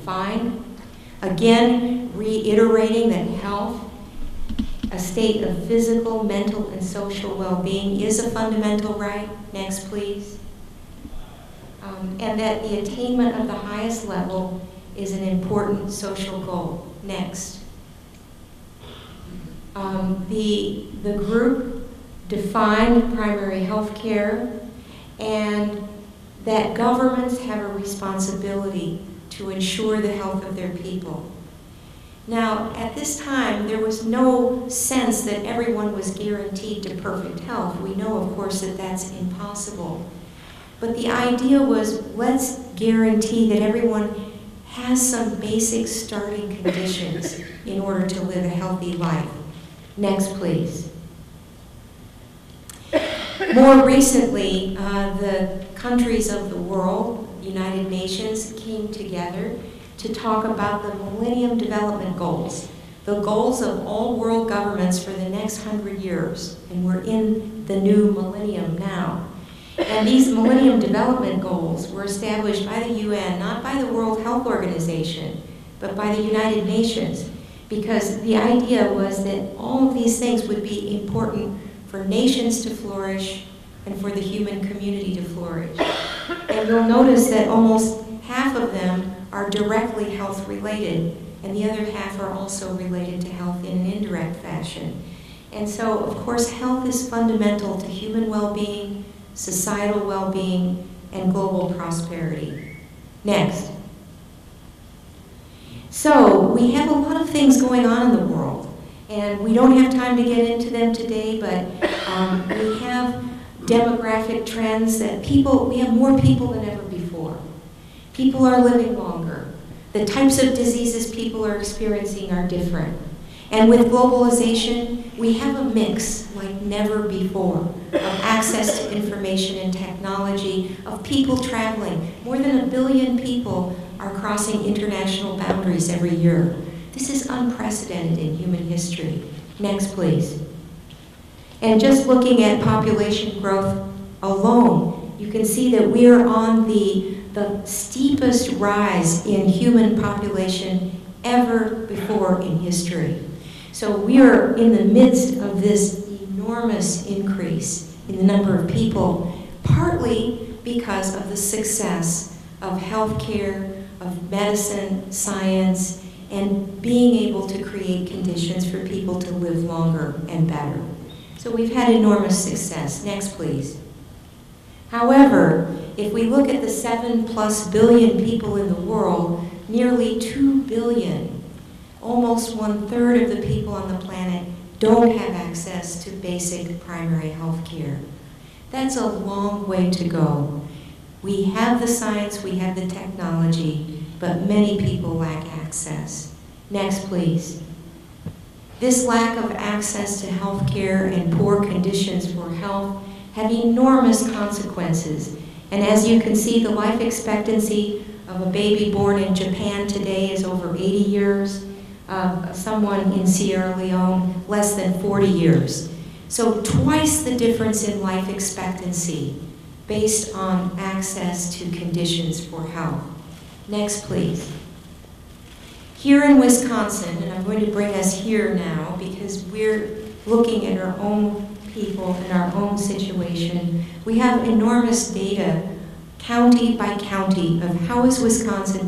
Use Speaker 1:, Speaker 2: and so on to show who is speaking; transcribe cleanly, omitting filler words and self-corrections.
Speaker 1: defined. Again, reiterating that health, a state of physical, mental, and social well-being, is a fundamental right. Next, please. And that the attainment of the highest level is an important social goal. Next. The group defined primary health care, and that governments have a responsibility to ensure the health of their people. Now, at this time, there was no sense that everyone was guaranteed to perfect health. We know, of course, that that's impossible. But the idea was, let's guarantee that everyone has some basic starting conditions in order to live a healthy life. Next, please. More recently, the countries of the world, United Nations, came together to talk about the Millennium Development Goals, the goals of all world governments for the next 100 years. And we're in the new millennium now. And these Millennium Development Goals were established by the UN, not by the World Health Organization, but by the United Nations, because the idea was that all of these things would be important for nations to flourish and for the human community to flourish. And you'll notice that almost half of them are directly health related, and the other half are also related to health in an indirect fashion. And so, of course, health is fundamental to human well-being, societal well-being, and global prosperity. Next. So, we have a lot of things going on in the world, and we don't have time to get into them today, but we have demographic trends that we have more people than ever before. People are living longer. The types of diseases people are experiencing are different. And with globalization, we have a mix like never before of access to information and technology, of people traveling. More than 1 billion people are crossing international boundaries every year. This is unprecedented in human history. Next, please. And just looking at population growth alone, you can see that we are on the steepest rise in human population ever before in history. So we are in the midst of this enormous increase in the number of people, partly because of the success of healthcare, of medicine, science, and being able to create conditions for people to live longer and better. So we've had enormous success. Next, please. However, if we look at the 7+ billion people in the world, nearly 2 billion, almost 1/3 of the people on the planet, don't have access to basic primary health care. That's a long way to go. We have the science, we have the technology, but many people lack access. Next, please. This lack of access to health care and poor conditions for health have enormous consequences. And as you can see, the life expectancy of a baby born in Japan today is over 80 years. Someone in Sierra Leone, less than 40 years. So twice the difference in life expectancy based on access to conditions for health. Next, please. Here in Wisconsin, and I'm going to bring us here now because we're looking at our own people and our own situation, we have enormous data, county by county, of how is Wisconsin